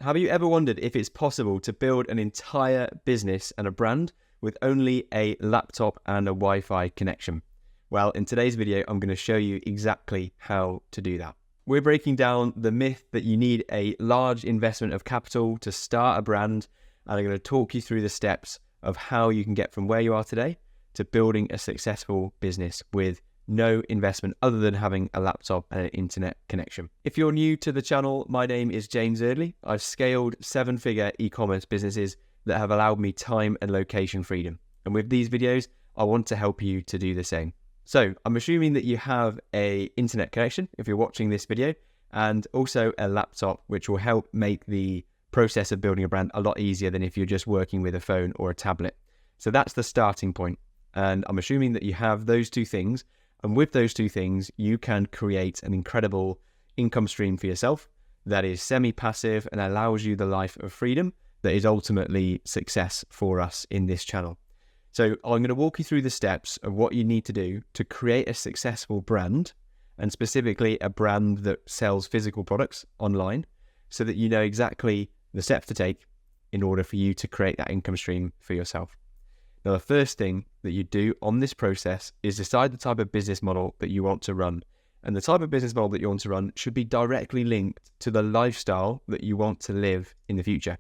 Have you ever wondered if it's possible to build an entire business and a brand with only a laptop and a Wi-Fi connection? Well, in today's video, I'm going to show you exactly how to do that. We're breaking down the myth that you need a large investment of capital to start a brand, and I'm going to talk you through the steps of how you can get from where you are today to building a successful business with no investment other than having a laptop and an internet connection. If you're new to the channel, my name is James Eardley. I've scaled 7-figure e-commerce businesses that have allowed me time and location freedom. And with these videos, I want to help you to do the same. So I'm assuming that you have an internet connection if you're watching this video, and also a laptop, which will help make the process of building a brand a lot easier than if you're just working with a phone or a tablet. So that's the starting point. And I'm assuming that you have those two things. And with those two things, you can create an incredible income stream for yourself that is semi-passive and allows you the life of freedom that is ultimately success for us in this channel. So I'm going to walk you through the steps of what you need to do to create a successful brand, and specifically a brand that sells physical products online, so that you know exactly the steps to take in order for you to create that income stream for yourself. Now, the first thing that you do on this process is decide the type of business model that you want to run. And the type of business model that you want to run should be directly linked to the lifestyle that you want to live in the future.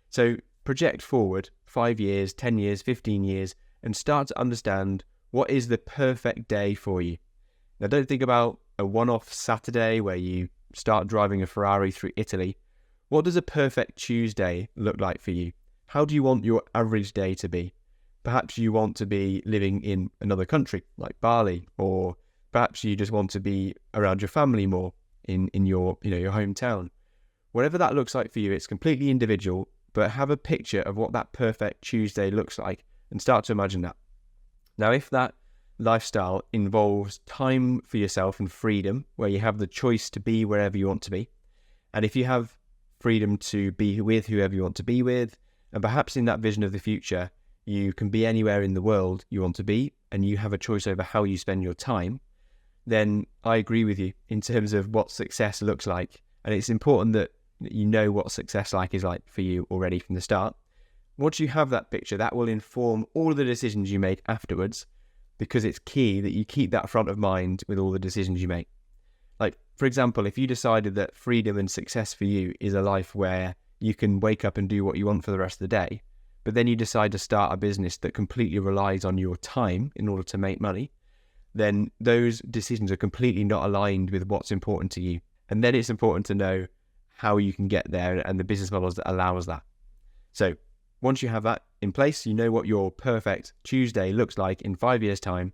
So project forward 5 years, 10 years, 15 years, and start to understand what is the perfect day for you. Now, don't think about a one-off Saturday where you start driving a Ferrari through Italy. What does a perfect Tuesday look like for you? How do you want your average day to be? Perhaps you want to be living in another country like Bali, or perhaps you just want to be around your family more in your hometown. Whatever that looks like for you, it's completely individual, but have a picture of what that perfect Tuesday looks like and start to imagine that. Now, if that lifestyle involves time for yourself and freedom, where you have the choice to be wherever you want to be, and if you have freedom to be with whoever you want to be with, and perhaps in that vision of the future, you can be anywhere in the world you want to be, and you have a choice over how you spend your time, then I agree with you in terms of what success looks like. And it's important that you know what success is like for you already from the start. Once you have that picture, that will inform all of the decisions you make afterwards, because it's key that you keep that front of mind with all the decisions you make. Like, for example, if you decided that freedom and success for you is a life where you can wake up and do what you want for the rest of the day, but then you decide to start a business that completely relies on your time in order to make money, then those decisions are completely not aligned with what's important to you. And then it's important to know how you can get there and the business models that allows that. So once you have that in place, you know what your perfect Tuesday looks like in 5 years' time,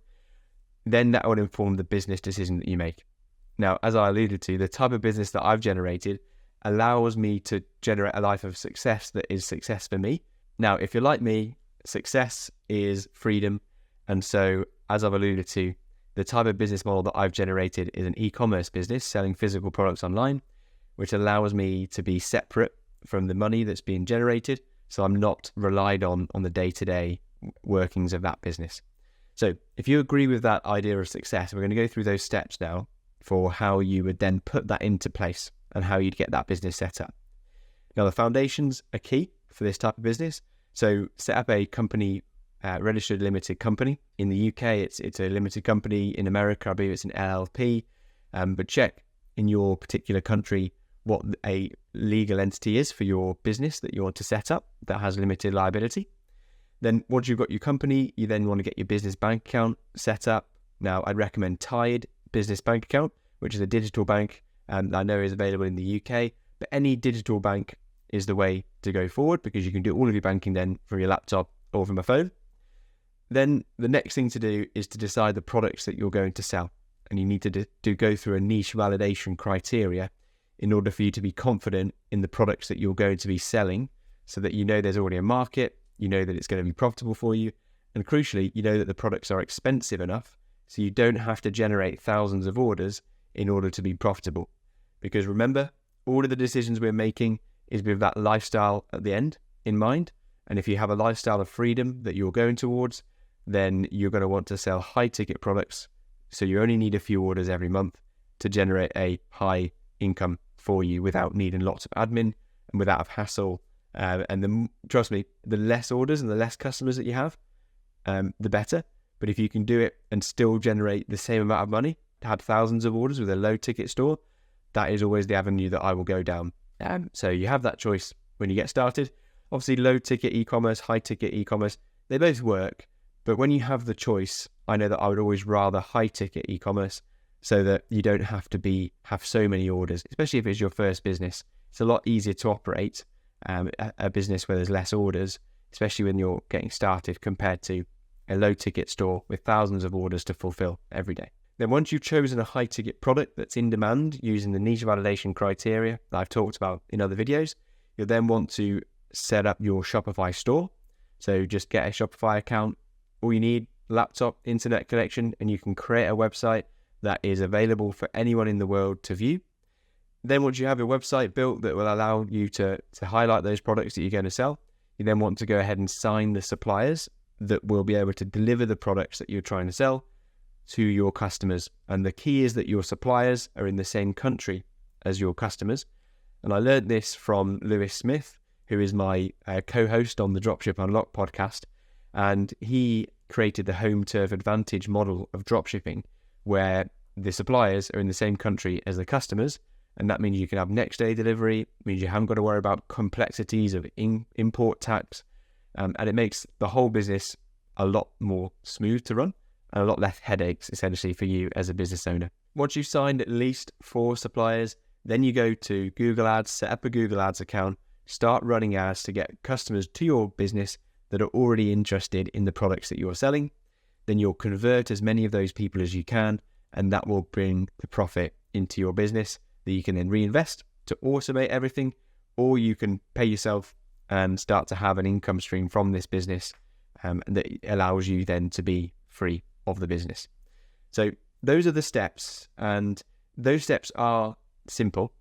then that will inform the business decision that you make. Now, as I alluded to, the type of business that I've generated allows me to generate a life of success that is success for me. Now, if you're like me, success is freedom. And so, as I've alluded to, the type of business model that I've generated is an e-commerce business selling physical products online, which allows me to be separate from the money that's being generated. So I'm not relied on the day-to-day workings of that business. So if you agree with that idea of success, we're going to go through those steps now for how you would then put that into place and how you'd get that business set up. Now, the foundations are key for this type of business. So set up a company, registered limited company. In the UK, it's a limited company. In America, I believe it's an LLP. But check in your particular country what a legal entity is for your business that you want to set up that has limited liability. Then once you've got your company, you then want to get your business bank account set up. Now, I'd recommend Tide Business Bank Account, which is a digital bank and I know is available in the UK, but any digital bank is the way to go forward, because you can do all of your banking then from your laptop or from a phone. Then the next thing to do is to decide the products that you're going to sell. And you need to go through a niche validation criteria in order for you to be confident in the products that you're going to be selling, so that you know there's already a market, you know that it's going to be profitable for you, and crucially, you know that the products are expensive enough so you don't have to generate thousands of orders in order to be profitable. Because remember, all of the decisions we're making is with that lifestyle at the end in mind. And if you have a lifestyle of freedom that you're going towards, then you're going to want to sell high ticket products. So you only need a few orders every month to generate a high income for you without needing lots of admin and without hassle. Trust me, the less orders and the less customers that you have, the better. But if you can do it and still generate the same amount of money, have thousands of orders with a low ticket store, that is always the avenue that I will go down. So you have that choice when you get started. Obviously, low ticket e-commerce, high ticket e-commerce, they both work. But when you have the choice, I know that I would always rather high ticket e-commerce, so that you don't have to have so many orders, especially if it's your first business. It's a lot easier to operate a business where there's less orders, especially when you're getting started, compared to a low ticket store with thousands of orders to fulfill every day. Then once you've chosen a high ticket product that's in demand using the niche validation criteria that I've talked about in other videos, you'll then want to set up your Shopify store. So just get a Shopify account. All you need, laptop, internet connection, and you can create a website that is available for anyone in the world to view. Then once you have your website built that will allow you to highlight those products that you're going to sell, you then want to go ahead and sign the suppliers that will be able to deliver the products that you're trying to sell to your customers. And the key is that your suppliers are in the same country as your customers. And I learned this from Lewis Smith, who is my co-host on the Dropship Unlocked podcast. And he created the home turf advantage model of dropshipping, where the suppliers are in the same country as the customers. And that means you can have next day delivery, means you haven't got to worry about complexities of import tax. And it makes the whole business a lot more smooth to run and a lot less headaches, essentially, for you as a business owner. Once you've signed at least 4 suppliers, then you go to Google Ads, set up a Google Ads account, start running ads to get customers to your business that are already interested in the products that you're selling. Then you'll convert as many of those people as you can, and that will bring the profit into your business that you can then reinvest to automate everything, or you can pay yourself and start to have an income stream from this business that allows you then to be free of the business. So those are the steps, and those steps are simple.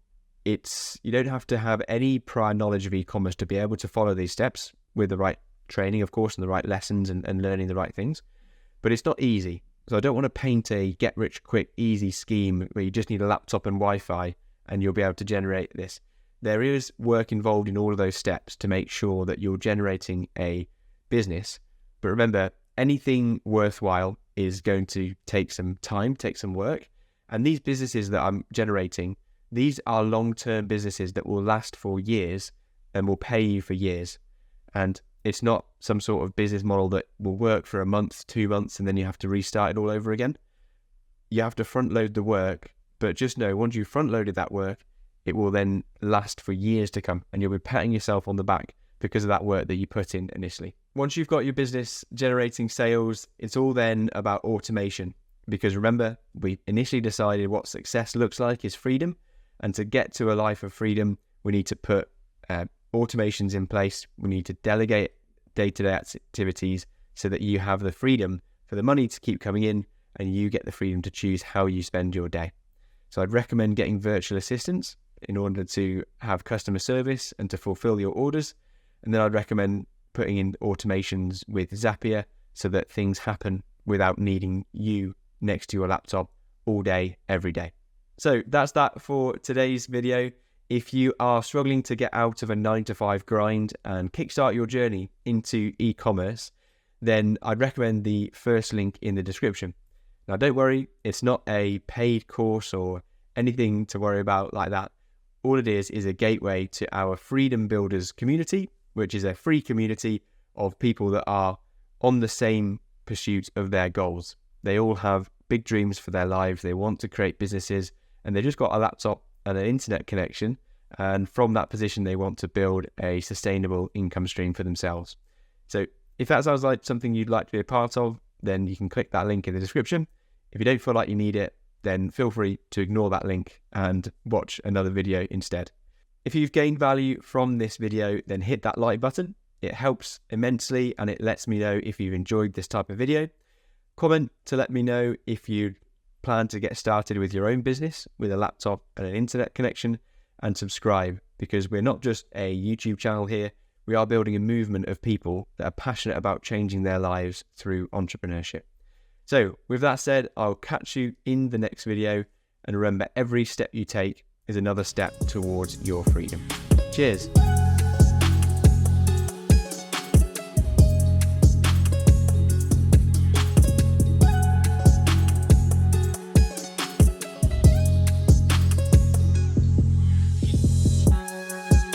You don't have to have any prior knowledge of e-commerce to be able to follow these steps with the right training, of course, and the right lessons and learning the right things. But it's not easy. So I don't want to paint a get-rich-quick, easy scheme where you just need a laptop and Wi-Fi and you'll be able to generate this. There is work involved in all of those steps to make sure that you're generating a business. But remember, anything worthwhile is going to take some time, take some work. And these businesses that I'm generating, these are long-term businesses that will last for years and will pay you for years. And it's not some sort of business model that will work for a month, 2 months, and then you have to restart it all over again. You have to front load the work, but just know once you've front loaded that work, it will then last for years to come, and you'll be patting yourself on the back because of that work that you put in initially. Once you've got your business generating sales, it's all then about automation. Because remember, we initially decided what success looks like is freedom. And to get to a life of freedom, we need to put automations in place. We need to delegate day-to-day activities so that you have the freedom for the money to keep coming in and you get the freedom to choose how you spend your day. So I'd recommend getting virtual assistants in order to have customer service and to fulfill your orders. And then I'd recommend putting in automations with Zapier so that things happen without needing you next to your laptop all day, every day. So that's that for today's video. If you are struggling to get out of a 9-to-5 grind and kickstart your journey into e-commerce, then I'd recommend the first link in the description. Now, don't worry, it's not a paid course or anything to worry about like that. All it is a gateway to our Freedom Builders community, which is a free community of people that are on the same pursuit of their goals. They all have big dreams for their lives. They want to create businesses, and they just got a laptop and an internet connection. And from that position, they want to build a sustainable income stream for themselves. So if that sounds like something you'd like to be a part of, then you can click that link in the description. If you don't feel like you need it, then feel free to ignore that link and watch another video instead. If you've gained value from this video, then hit that like button. It helps immensely and it lets me know if you've enjoyed this type of video. Comment to let me know if you plan to get started with your own business with a laptop and an internet connection, and subscribe, because we're not just a YouTube channel here. We are building a movement of people that are passionate about changing their lives through entrepreneurship. So with that said, I'll catch you in the next video, and remember, every step you take is another step towards your freedom. Cheers.